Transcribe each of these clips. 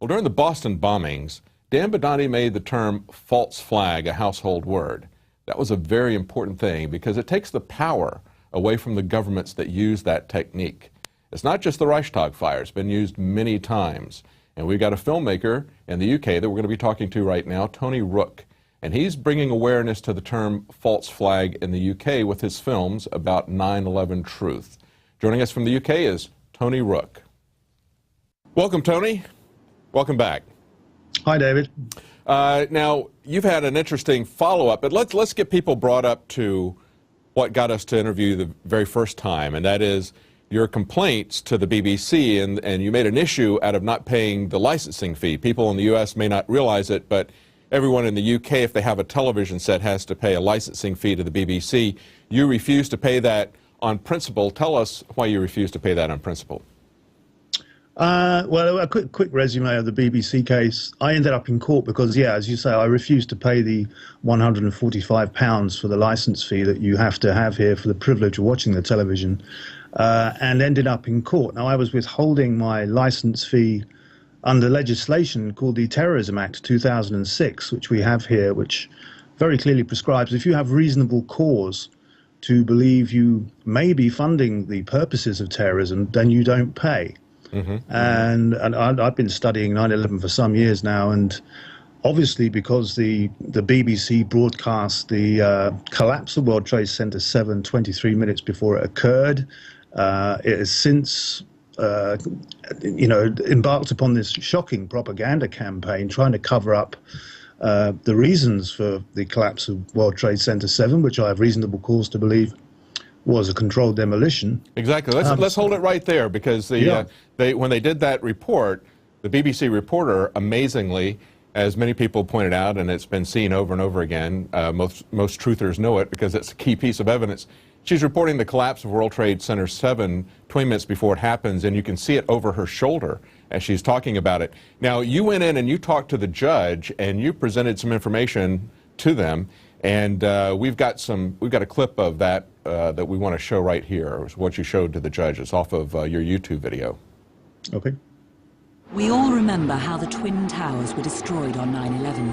Well, during the Boston bombings, Dan Bidani made the term false flag a household word. That was a very important thing because it takes the power away from the governments that use that technique. It's not just the Reichstag fire. It's been used many times. And we've got a filmmaker in the UK that we're going to be talking to right now, Tony Rooke. And he's bringing awareness to the term false flag in the UK with his films about 9/11 truth. Joining us from the UK is Tony Rooke. Welcome, Tony. Welcome back. Hi, David. Now, you've had an interesting follow-up, but let's get people brought up to what got us to interview the very first time, and that is your complaints to the BBC, and you made an issue out of not paying the licensing fee. People in the U.S. may not realize it, but everyone in the U.K., if they have a television set, has to pay a licensing fee to the BBC. You refuse to pay that on principle. Tell us why you refuse to pay that on principle. Well, a quick resume of the BBC case. I ended up in court because, yeah, as you say, I refused to pay the £145 for the license fee that you have to have here for the privilege of watching the television, and ended up in court. Now, I was withholding my license fee under legislation called the Terrorism Act 2006, which we have here, which very clearly prescribes if you have reasonable cause to believe you may be funding the purposes of terrorism, then you don't pay. And I've been studying 9/11 for some years now, and obviously because the BBC broadcast the collapse of World Trade Center 7 23 minutes before it occurred, it has since embarked upon this shocking propaganda campaign trying to cover up the reasons for the collapse of World Trade Center 7, which I have reasonable cause to believe was a controlled demolition. Exactly. Let's hold it right there, because when they did that report, the BBC reporter, amazingly, as many people pointed out, and it's been seen over and over again, most truthers know it because it's a key piece of evidence. She's reporting the collapse of World Trade Center 7 20 minutes before it happens, and you can see it over her shoulder as she's talking about it. Now, you went in and you talked to the judge, and you presented some information to them, and we've got a clip of that that we want to show right here. It's what you showed to the judge. It's off of your YouTube video. Okay. We all remember how the Twin Towers were destroyed on 9/11,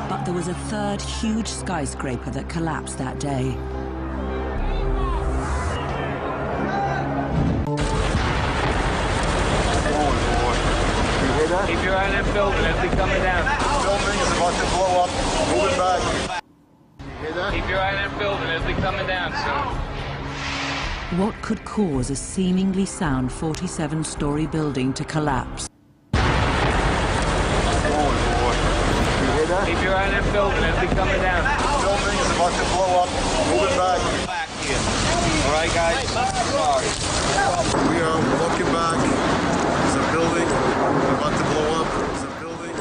but there was a third huge skyscraper that collapsed that day. Keep your eye on that building as they coming down. The building is about to blow up. Moving back. Keep your eye on that building as they coming down, sir. What could cause a seemingly sound 47-story building to collapse? Keep your eye on that building as they coming down. The building is about to blow up. Moving back. Back here. All right, guys? Sorry. We are walking back. There's a building about to blow up. There's a building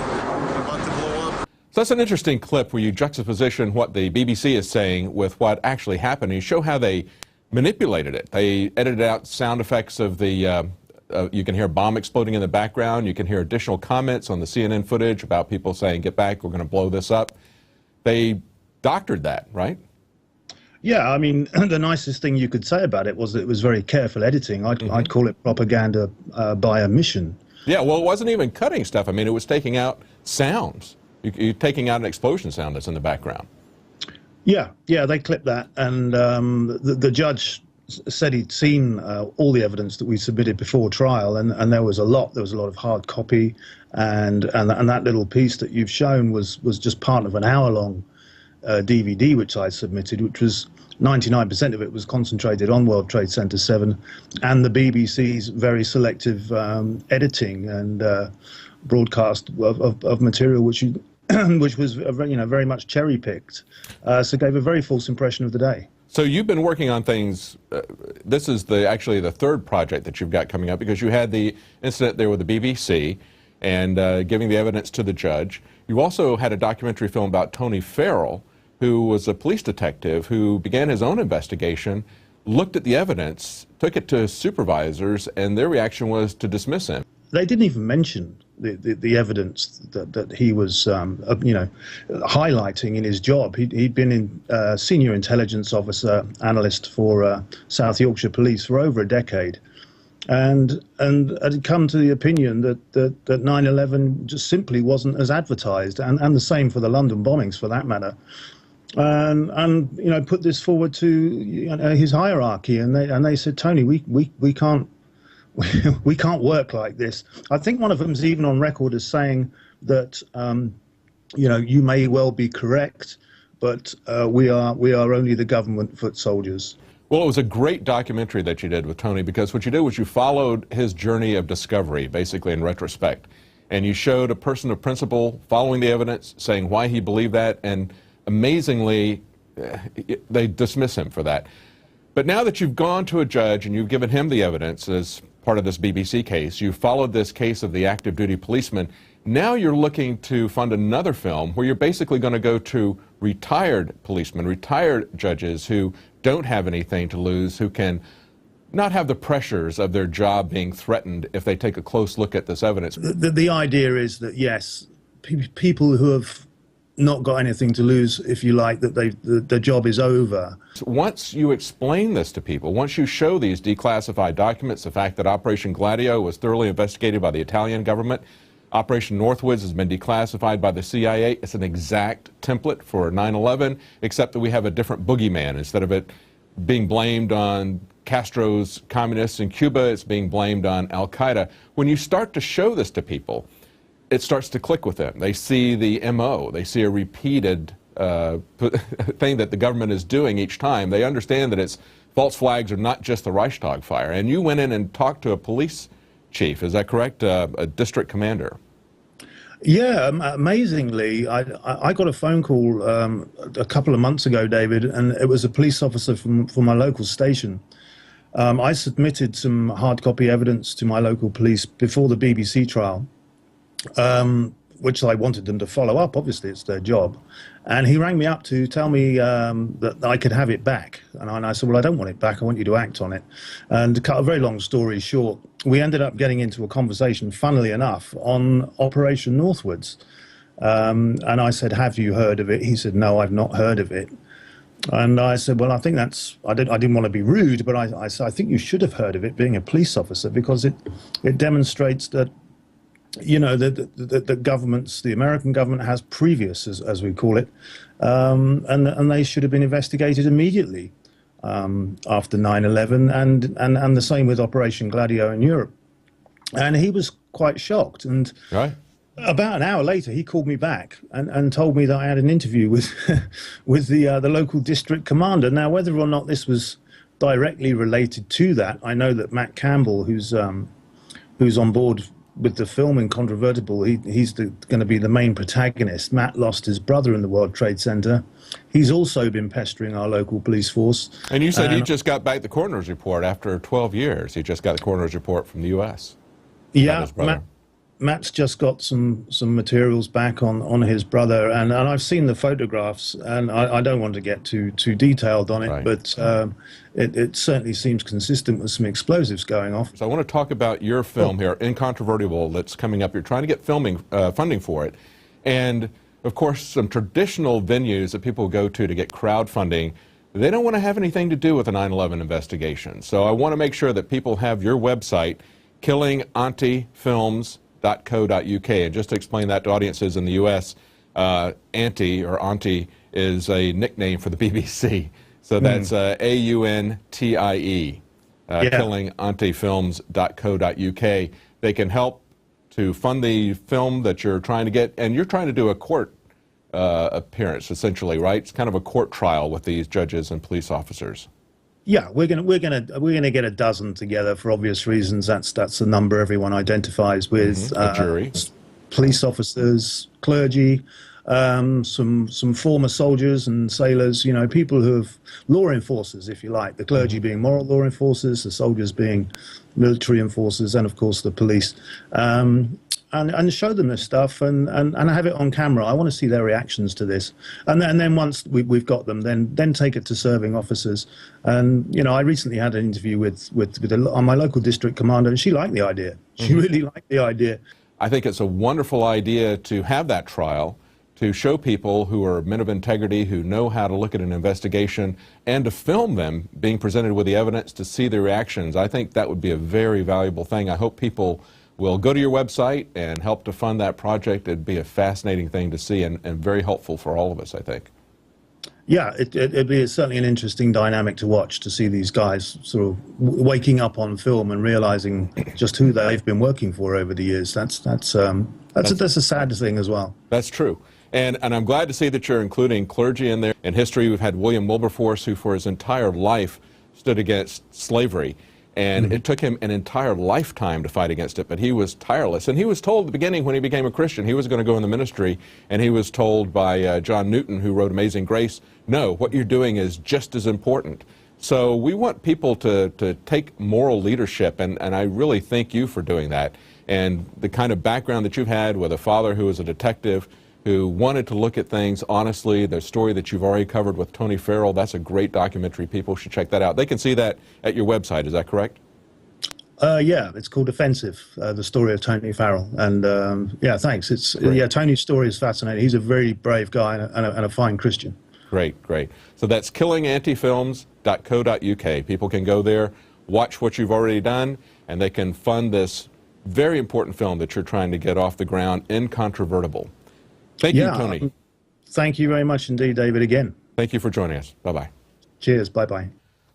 about to blow up. So that's an interesting clip where you juxtaposition what the BBC is saying with what actually happened. You show how they manipulated it. They edited out sound effects of the, you can hear a bomb exploding in the background. You can hear additional comments on the CNN footage about people saying, get back, we're going to blow this up. They doctored that, right? Yeah, I mean, the nicest thing you could say about it was that it was very careful editing. I'd call it propaganda by omission. Yeah, well, it wasn't even cutting stuff. I mean, it was taking out sounds. You're taking out an explosion sound that's in the background. Yeah, they clipped that, and the judge said he'd seen all the evidence that we submitted before trial, and there was a lot of hard copy, and that little piece that you've shown was just part of an hour-long DVD which I submitted, which was 99% of it was concentrated on World Trade Center 7 and the BBC's very selective editing and broadcast of material which was very much cherry-picked, so gave a very false impression of the day. So you've been working on things. This is actually the third project that you've got coming up, because you had the incident there with the BBC and giving the evidence to the judge. You also had a documentary film about Tony Farrell, who was a police detective who began his own investigation, looked at the evidence, took it to his supervisors, and their reaction was to dismiss him. They didn't even mention the evidence that he was, highlighting in his job. He'd been senior intelligence officer, analyst for South Yorkshire Police for over a decade. and had come to the opinion that 9/11 just simply wasn't as advertised, and the same for the London bombings, for that matter. And you know, put this forward to his hierarchy, and they said, Tony, we can't we can't work like this. I think one of them's even on record as saying that you know, you may well be correct, but we are only the government foot soldiers. Well, it was a great documentary that you did with Tony, because what you did was you followed his journey of discovery, basically in retrospect. And you showed a person of principle following the evidence, saying why he believed that, and amazingly, they dismiss him for that. But now that you've gone to a judge and you've given him the evidence as part of this BBC case, you followed this case of the active duty policeman, now you're looking to fund another film where you're basically going to go to retired policemen, retired judges who don't have anything to lose, who can not have the pressures of their job being threatened if they take a close look at this evidence. The idea is that, yes, people who have not got anything to lose, if you like, that the job is over. Once you explain this to people, once you show these declassified documents, the fact that Operation Gladio was thoroughly investigated by the Italian government, Operation Northwoods has been declassified by the CIA. It's an exact template for 9/11, except that we have a different boogeyman. Instead of it being blamed on Castro's communists in Cuba, it's being blamed on Al-Qaeda. When you start to show this to people, it starts to click with them. They see the MO. They see a repeated thing that the government is doing each time. They understand that it's false flags are not just the Reichstag fire. And you went in and talked to a police chief, is that correct? A district commander. Yeah, amazingly, I got a phone call a couple of months ago, David, and it was a police officer from my local station. I submitted some hard copy evidence to my local police before the BBC trial, which I wanted them to follow up. Obviously, it's their job. And he rang me up to tell me that I could have it back. And I said, well, I don't want it back. I want you to act on it. And to cut a very long story short, we ended up getting into a conversation, funnily enough, on Operation Northwoods. And I said, have you heard of it? He said, no, I've not heard of it. And I said, well, I think that's, I didn't want to be rude, but I said, I think you should have heard of it, being a police officer, because it demonstrates that, you know, the governments, the American government has previous, as we call it, and they should have been investigated immediately after 9/11, and the same with Operation Gladio in Europe. And he was quite shocked. And right. About an hour later, he called me back and told me that I had an interview with with the local district commander. Now, whether or not this was directly related to that, I know that Matt Campbell, who's on board with the film Incontrovertible, he's going to be the main protagonist. Matt lost his brother in the World Trade Center. He's also been pestering our local police force. And you said he just got back the coroner's report after 12 years. He just got the coroner's report from the U.S. Yeah, Matt's just got some materials back on his brother, and I've seen the photographs, and I don't want to get too detailed on it, right. But it certainly seems consistent with some explosives going off. So I want to talk about your film here, Incontrovertible, that's coming up. You're trying to get funding for it, and of course some traditional venues that people go to get crowdfunding, they don't want to have anything to do with the 9/11 investigation. So I want to make sure that people have your website, killingantifilms.co.uk. And just to explain that to audiences in the U.S., Auntie or Auntie is a nickname for the BBC. So that's AUNTIE, killingantifilms.co.uk. They can help to fund the film that you're trying to get, and you're trying to do a court appearance, essentially, right? It's kind of a court trial with these judges and police officers. Yeah, we're gonna get a dozen together for obvious reasons. That's the number everyone identifies with. A jury, police officers, clergy, some former soldiers and sailors. You know, people who have law enforcers, if you like. The clergy being moral law enforcers, the soldiers being military enforcers, and of course the police. And show them this stuff and have it on camera. I want to see their reactions to this. And then once we've got them, then take it to serving officers. And, you know, I recently had an interview with my local district commander, and she liked the idea. She really liked the idea. I think it's a wonderful idea to have that trial, to show people who are men of integrity, who know how to look at an investigation, and to film them being presented with the evidence to see their reactions. I think that would be a very valuable thing. I hope people will go to your website and help to fund that project. It'd be a fascinating thing to see and very helpful for all of us, I think. Yeah, it'd be certainly an interesting dynamic to watch, to see these guys sort of waking up on film and realizing just who they've been working for over the years. That's a sad thing as well. That's true. And I'm glad to see that you're including clergy in there. In history, we've had William Wilberforce, who for his entire life stood against slavery. And it took him an entire lifetime to fight against it, but he was tireless. And he was told at the beginning when he became a Christian he was going to go in the ministry, and he was told by John Newton, who wrote Amazing Grace, no, what you're doing is just as important. So we want people to take moral leadership, and I really thank you for doing that. And the kind of background that you've had with a father who was a detective, who wanted to look at things honestly, the story that you've already covered with Tony Farrell, that's a great documentary. People should check that out. They can see that at your website, is that correct? Yeah, it's called Offensive, the story of Tony Farrell. And yeah, thanks. Yeah, Tony's story is fascinating. He's a very brave guy and a fine Christian. Great, great. So that's killingantifilms.co.uk. People can go there, watch what you've already done, and they can fund this very important film that you're trying to get off the ground, Incontrovertible. Thank you, Tony. Thank you very much indeed, David, again. Thank you for joining us. Bye-bye. Cheers. Bye-bye.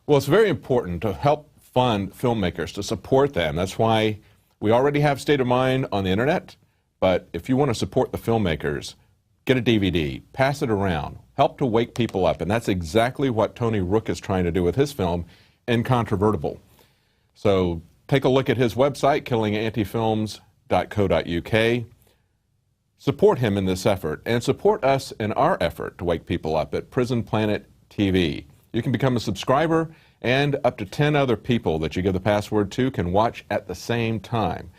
Well, it's very important to help fund filmmakers, to support them. That's why we already have State of Mind on the internet. But if you want to support the filmmakers, get a DVD, pass it around, help to wake people up. And that's exactly what Tony Rooke is trying to do with his film, Incontrovertible. So take a look at his website, killingantifilms.co.uk. Support him in this effort, and support us in our effort to wake people up at Prison Planet TV. You can become a subscriber, and up to 10 other people that you give the password to can watch at the same time.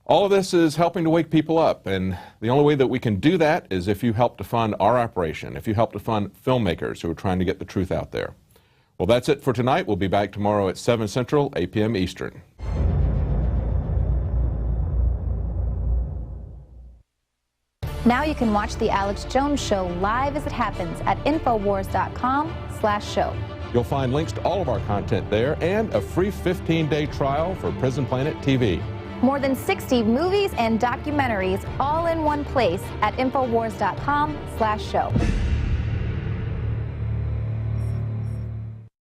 All of this is helping to wake people up, and the only way that we can do that is if you help to fund our operation, if you help to fund filmmakers who are trying to get the truth out there. Well, that's it for tonight. We'll be back tomorrow at 7 Central, 8 p.m. Eastern. Now you can watch The Alex Jones Show live as it happens at Infowars.com/show. You'll find links to all of our content there and a free 15-day trial for Prison Planet TV. More than 60 movies and documentaries all in one place at Infowars.com/show.